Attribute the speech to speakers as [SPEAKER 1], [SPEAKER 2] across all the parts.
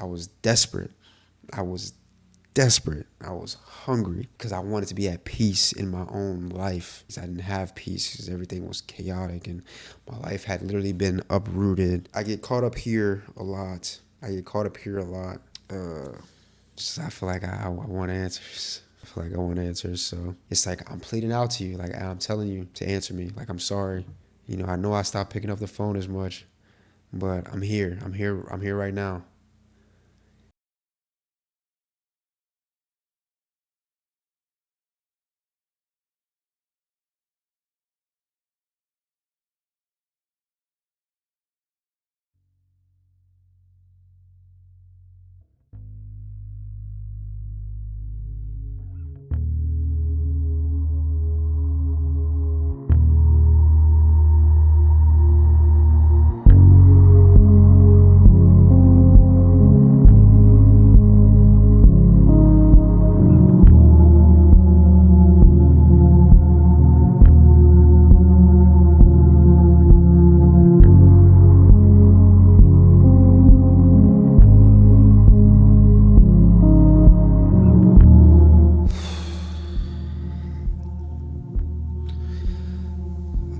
[SPEAKER 1] was desperate. I was desperate. I was hungry because I wanted to be at peace in my own life. I didn't have peace because everything was chaotic and my life had literally been uprooted. I get caught up here a lot. I feel like I want answers. So it's like I'm pleading out to you. Like I'm telling you to answer me. Like I'm sorry. I know I stopped picking up the phone as much, but I'm here. I'm here right now.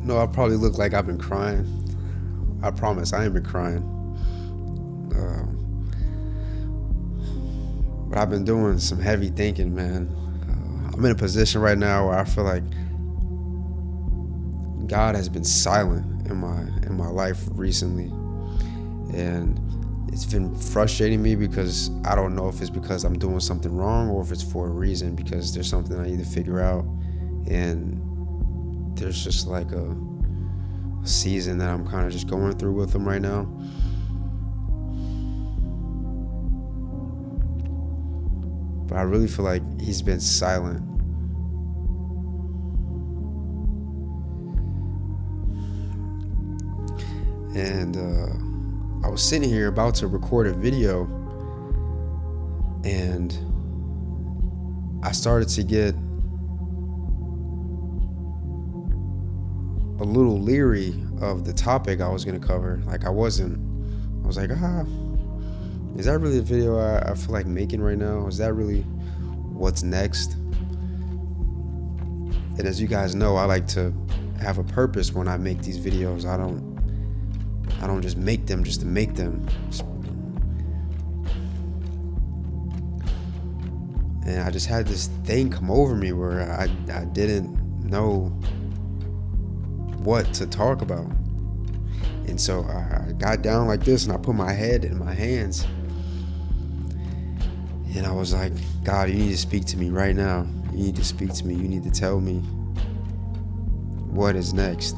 [SPEAKER 1] No, I probably look like I've been crying. I promise I ain't been crying. But I've been doing some heavy thinking, man. I'm in a position right now where I feel like God has been silent in my life recently, and it's been frustrating me because I don't know if it's because I'm doing something wrong or if it's for a reason, because there's something I need to figure out, and there's just like a season that I'm kind of just going through with him right now. But I really feel like he's been silent. And I was sitting here about to record a video, and I started to get a little leery of the topic I was going to cover. Like I was like, is that really a video I feel like making right now? Is that really what's next? And as you guys know, I like to have a purpose when I make these videos. I don't just make them just to make them. And I just had this thing come over me where I didn't know what to talk about. And so I got down like this and I put my head in my hands. And I was like, God, you need to speak to me right now. You need to speak to me. You need to tell me what is next.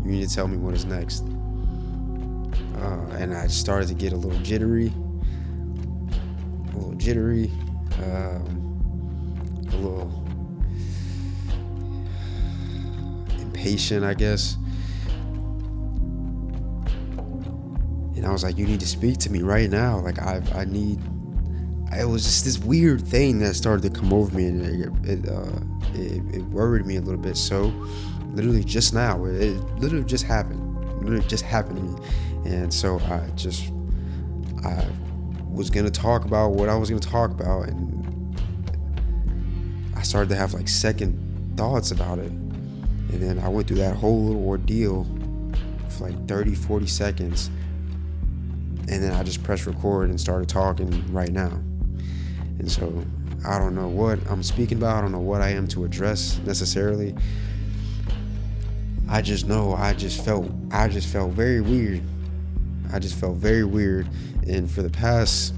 [SPEAKER 1] You need to tell me what is next. And I started to get a little jittery, a little impatient, I guess. And I was like, you need to speak to me right now. Like it was just this weird thing that started to come over me, and it worried me a little bit. So literally just now, it literally just happened. It just happened to me. And so I was gonna talk about what I was gonna talk about, and I started to have like second thoughts about it. And then I went through that whole little ordeal for like 30-40 seconds, and then I just pressed record and started talking right now. And so I don't know what I'm speaking about. I don't know what I am to address necessarily. I just know I just felt very weird. And for the past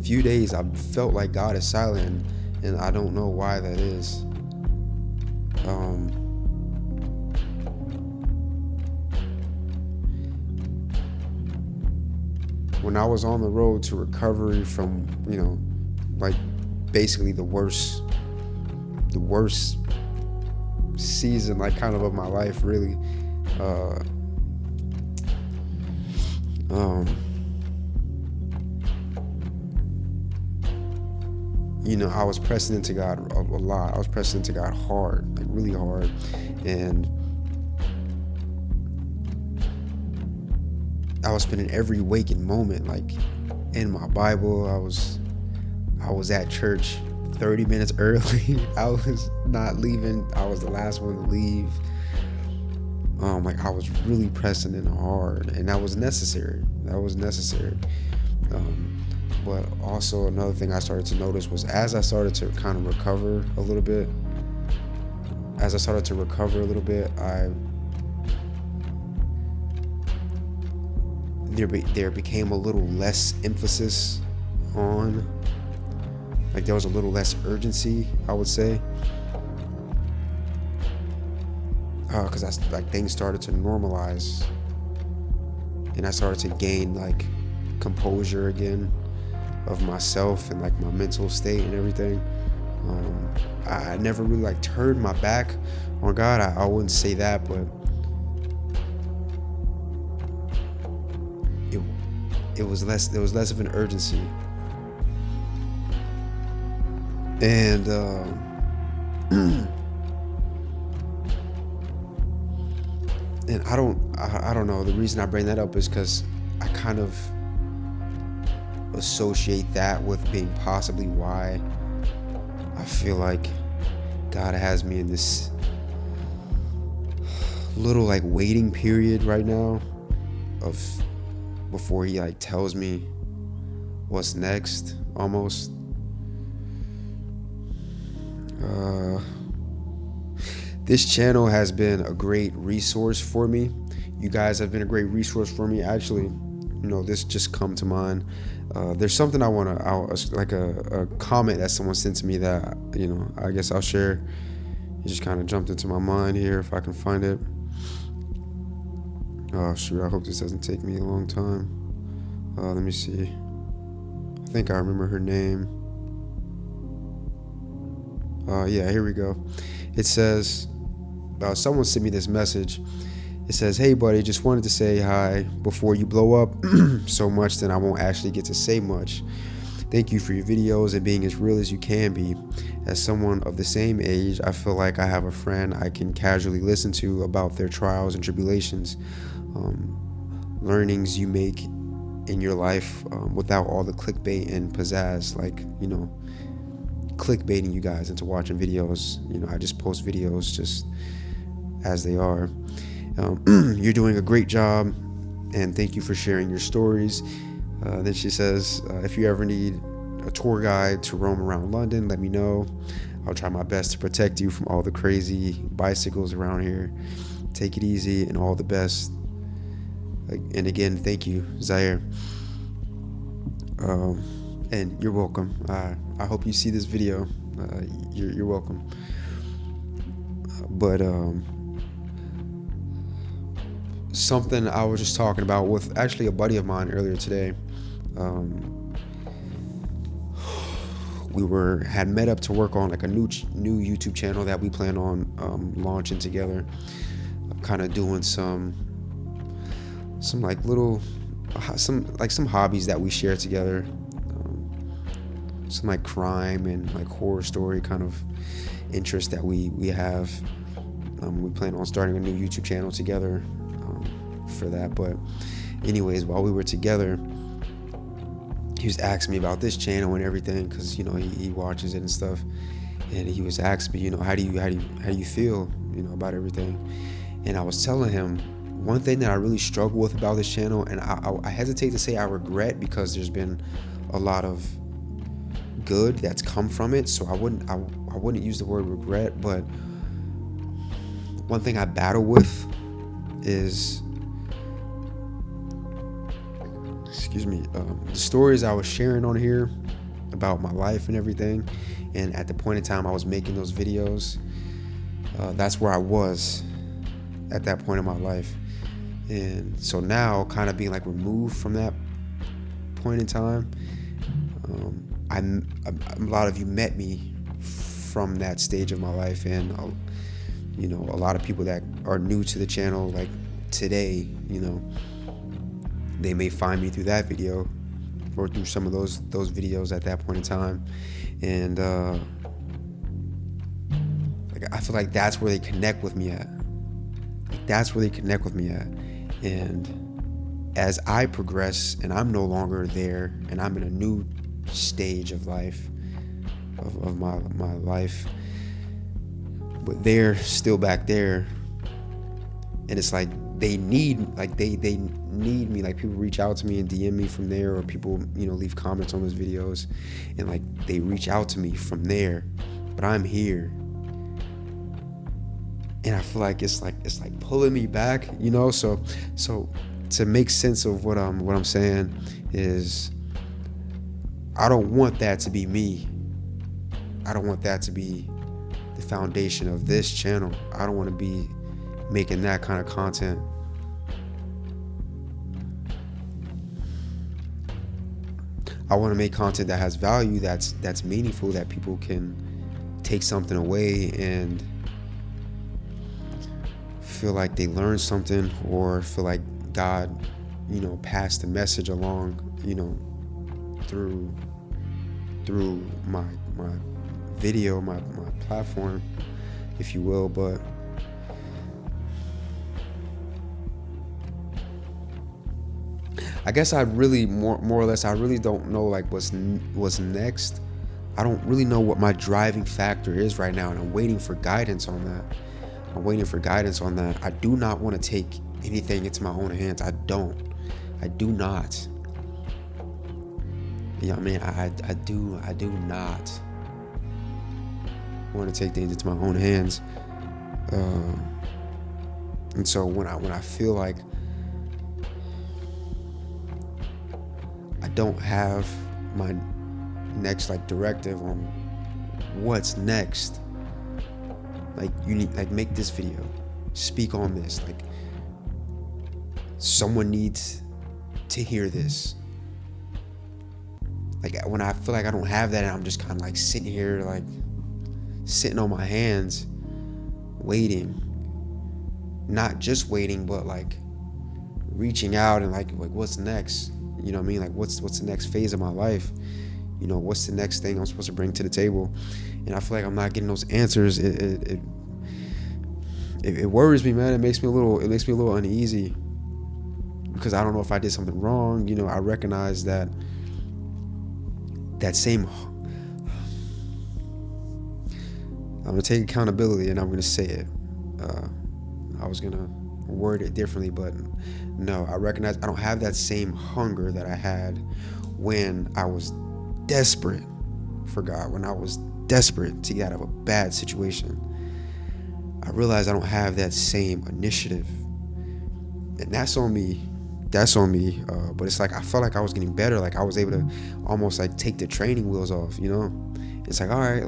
[SPEAKER 1] few days, I've felt like God is silent, and I don't know why that is. When I was on the road to recovery from, like basically the worst season, like kind of my life, really. I was pressing into God a lot. I was pressing into God hard, like really hard. And I was spending every waking moment, like, in my Bible. I was at church 30 minutes early. I was not leaving. I was the last one to leave. Like I was really pressing in hard, and that was necessary. But also another thing I started to notice was as I started to kind of recover a little bit, there became a little less emphasis on, like there was a little less urgency, I would say, because like things started to normalize, and I started to gain like composure again of myself and like my mental state and everything. I never really like turned my back on God. I wouldn't say that, but it was less. There was less of an urgency, and and I don't know. The reason I bring that up is because I kind of associate that with being possibly why I feel like God has me in this little like waiting period right now of before he like tells me what's next almost. This channel has been a great resource for me. You guys have been a great resource for me. Actually, this just come to mind. There's something I want to, like a comment that someone sent to me that, I guess I'll share. It just kind of jumped into my mind here if I can find it. Oh, shoot, I hope this doesn't take me a long time. Let me see. I think I remember her name. Yeah, here we go. It says, someone sent me this message. It says, "Hey buddy, just wanted to say hi before you blow up so much then I won't actually get to say much. Thank you for your videos and being as real as you can be. As someone of the same age, I feel like I have a friend I can casually listen to about their trials and tribulations, learnings you make in your life without all the clickbait and pizzazz, like, clickbaiting you guys into watching videos. I just post videos just as they are. You're doing a great job and thank you for sharing your stories." Then she says, "If you ever need a tour guide to roam around London, let me know. I'll try my best to protect you from all the crazy bicycles around here. Take it easy and all the best. And again, thank you, Zaire." And you're welcome. I hope you see this video. You're welcome. But something I was just talking about with actually a buddy of mine earlier today. We had met up to work on like a new YouTube channel that we plan on launching together. Kind of doing some hobbies that we share together. Some like crime and like horror story kind of interest that we have. We plan on starting a new YouTube channel together for that. But anyways, while we were together, he was asking me about this channel and everything because he watches it and stuff, and he was asking me, how do you feel about everything? And I was telling him one thing that I really struggle with about this channel, and I hesitate to say I regret because there's been a lot of good that's come from it, so I wouldn't use the word regret. But one thing I battle with is, the stories I was sharing on here about my life and everything, and at the point in time I was making those videos, that's where I was at that point in my life. And so now, kind of being like removed from that point in time, a lot of you met me from that stage of my life, and a lot of people that are new to the channel, like today, they may find me through that video or through some of those videos at that point in time, and I feel like that's where they connect with me at. And as I progress and I'm no longer there and I'm in a new stage of life, of my life, but they're still back there, and it's like they need me. Like, people reach out to me and DM me from there, or people, leave comments on those videos, and like they reach out to me from there, but I'm here, and I feel like it's like pulling me back, so to make sense of what I'm saying is, I don't want that to be me. I don't want that to be the foundation of this channel. I don't want to be making that kind of content. I want to make content that has value, that's meaningful, that people can take something away and feel like they learned something, or feel like God, passed a message along, through my video, my platform, if you will. But I guess I really more or less, I really don't know like what's next. I don't really know what my driving factor is right now, and I'm waiting for guidance on that. I do not want to take anything into my own hands. I do not. I do not want to take things into my own hands. And so when I feel like I don't have my next directive on what's next, you need make this video, speak on this, someone needs to hear this. When I feel like I don't have that, and I'm just kind of sitting here, sitting on my hands, waiting, not just waiting, but reaching out and what's next? What's the next phase of my life? What's the next thing I'm supposed to bring to the table? And I feel like I'm not getting those answers. It worries me, man. It makes me a little uneasy, because I don't know if I did something wrong. I recognize that same, I'm gonna take accountability, and I'm gonna say it. I was gonna word it differently, but no, I recognize I don't have that same hunger that I had when I was desperate for God, when I was desperate to get out of a bad situation. I realize I don't have that same initiative, and that's on me. But it's I felt like I was getting better. I was able to almost take the training wheels off, It's all right,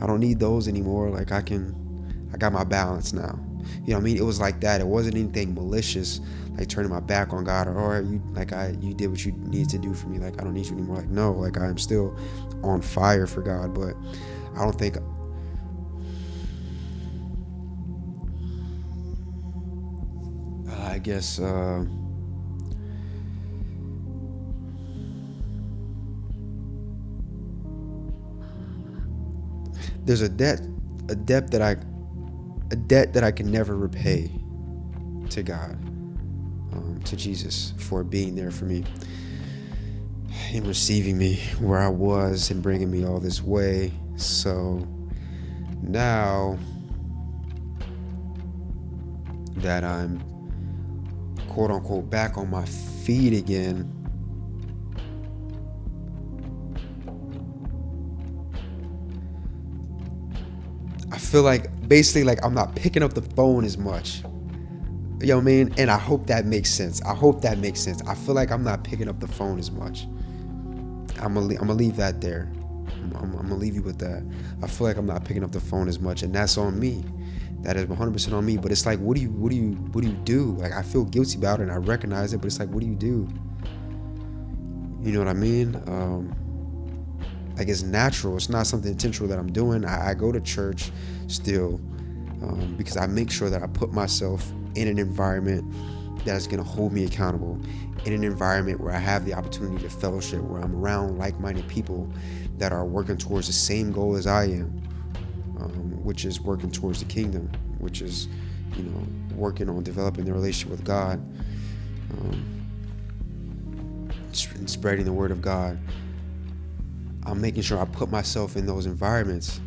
[SPEAKER 1] I don't need those anymore. I got my balance now. It was like that. It wasn't anything malicious, turning my back on God, or all right, you did what you needed to do for me. I don't need you anymore. No, I'm still on fire for God, but I don't think I guess there's a debt that I can never repay to God, to Jesus, for being there for me, Him receiving me where I was and bringing me all this way. So now that I'm quote unquote back on my feet again, I feel basically I'm not picking up the phone as much. You know what I mean? And I hope that makes sense. I feel like I'm not picking up the phone as much. I'm gonna leave that there. I'm gonna leave you with that. I feel like I'm not picking up the phone as much, and that's on me. That is 100% on me. But it's what do you do? I feel guilty about it, and I recognize it. But it's what do you do? You know what I mean? It's natural. It's not something intentional that I'm doing. I go to church still, because I make sure that I put myself in an environment that is going to hold me accountable, in an environment where I have the opportunity to fellowship, where I'm around like-minded people that are working towards the same goal as I am, which is working towards the kingdom, which is, working on developing the relationship with God. and spreading the word of God. I'm making sure I put myself in those environments.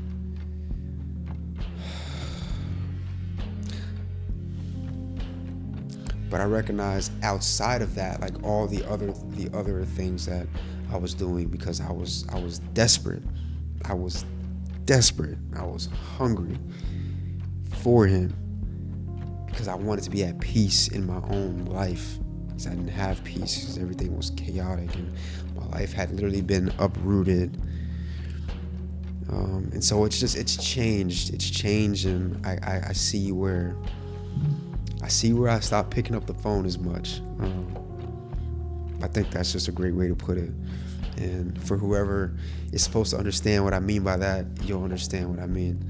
[SPEAKER 1] But I recognize outside of that, like all the other things that I was doing, because I was desperate. I was desperate. I was hungry for him, because I wanted to be at peace in my own life, because I didn't have peace, because everything was chaotic and my life had literally been uprooted. And so it's changed, and I see where I stopped picking up the phone as much. I think that's just a great way to put it. And for whoever is supposed to understand what I mean by that, you'll understand what I mean.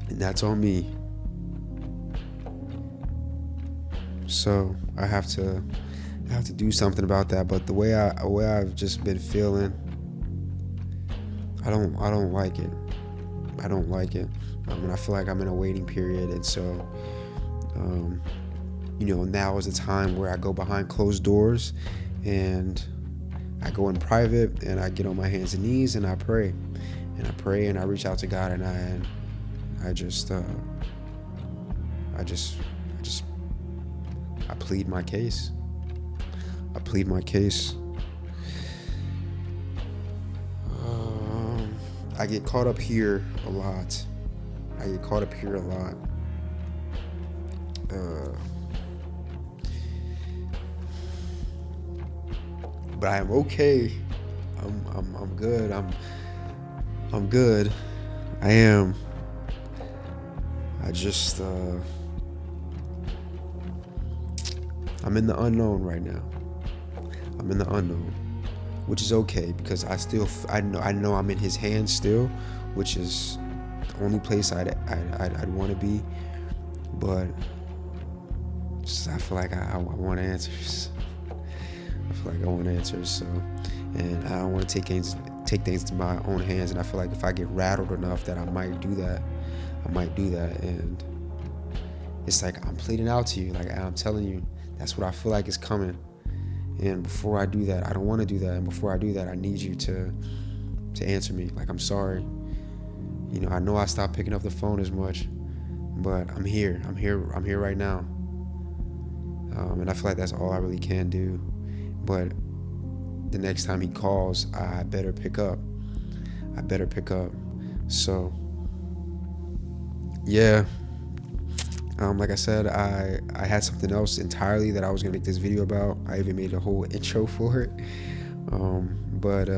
[SPEAKER 1] And that's on me. So I have to do something about that. But the way I've just been feeling, I don't like it. I don't like it. I feel like I'm in a waiting period, and so now is the time where I go behind closed doors, and I go in private, and I get on my hands and knees, and I pray, and I reach out to God, and I plead my case. I get caught up here a lot. But I am okay. I'm good. I'm good. I am. I just I'm in the unknown right now. I'm in the unknown, which is okay, because I know I'm in his hands still, which is the only place I'd want to be. But I feel like I want answers. So, and I don't want to take things to my own hands. And I feel like if I get rattled enough, that I might do that. And it's like, I'm pleading out to you. Like, I'm telling you, that's what I feel like is coming. And before I do that, I don't want to do that. And before I do that, I need you to answer me. Like, I'm sorry. I know I stopped picking up the phone as much, but I'm here right now. And I feel like that's all I really can do. But the next time he calls, I better pick up. So, yeah. Like I said, I had something else entirely that I was gonna make this video about. I even made a whole intro for it. But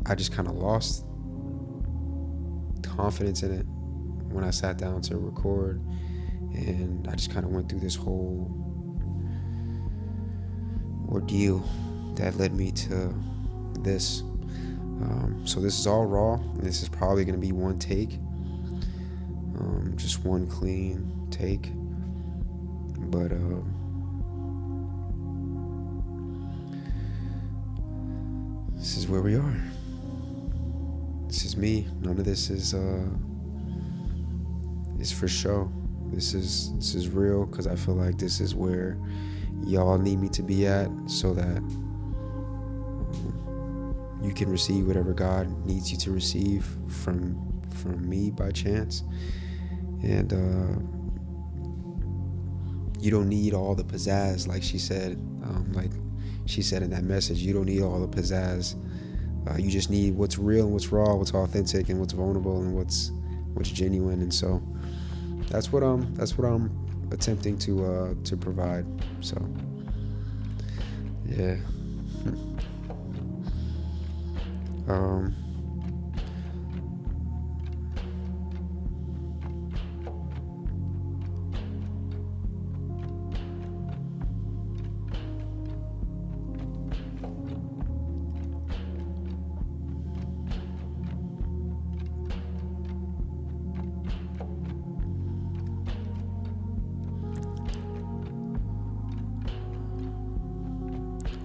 [SPEAKER 1] I just kind of lost confidence in it when I sat down to record, and I just kind of went through this whole ordeal that led me to this. So this is all raw. This is probably gonna be one take, just one clean take. But this is where we are. This is me. None of this is for show. This is real, because I feel like this is where y'all need me to be at, so that you can receive whatever God needs you to receive from me by chance. And you don't need all the pizzazz, like she said. Like she said in that message, you don't need all the pizzazz. You just need what's real and what's raw, what's authentic and what's vulnerable and what's genuine. And so that's what I'm attempting to provide. So yeah.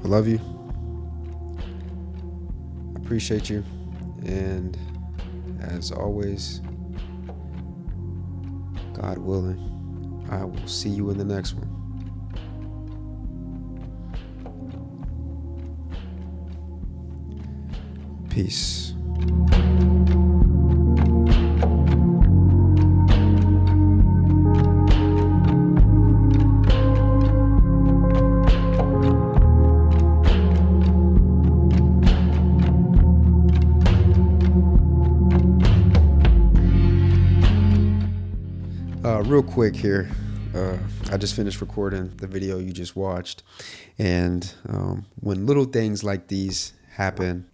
[SPEAKER 1] I love you. I appreciate you. And as always, God willing, I will see you in the next one. Peace. Real quick here, I just finished recording the video you just watched, and when little things like these happen,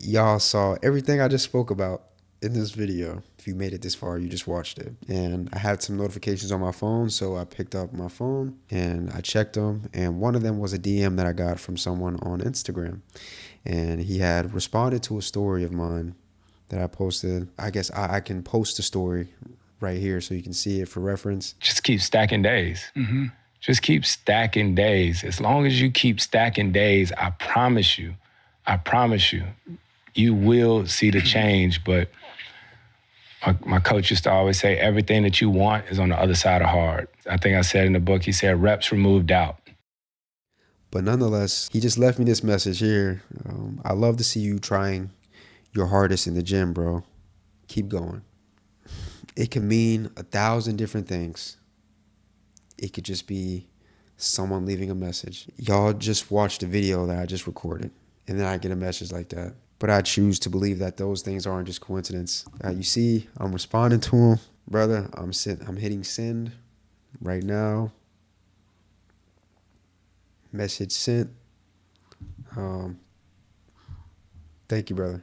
[SPEAKER 1] y'all saw everything I just spoke about in this video. If you made it this far, you just watched it. And I had some notifications on my phone, so I picked up my phone and I checked them, and one of them was a DM that I got from someone on Instagram, and he had responded to a story of mine that I posted. I guess I can post the story right here so you can see it for reference.
[SPEAKER 2] Just keep stacking days. Mm-hmm. Just keep stacking days. As long as you keep stacking days, I promise you, you will see the change. But my coach used to always say, everything that you want is on the other side of hard. I think I said in the book, he said, reps remove doubt.
[SPEAKER 1] But nonetheless, he just left me this message here. I love to see you trying your hardest in the gym, bro. Keep going. It can mean 1,000 different things. It could just be someone leaving a message. Y'all just watched the video that I just recorded, and then I get a message like that. But I choose to believe that those things aren't just coincidence. You see, I'm responding to him. Brother, I'm hitting send right now. Message sent. Thank you, brother.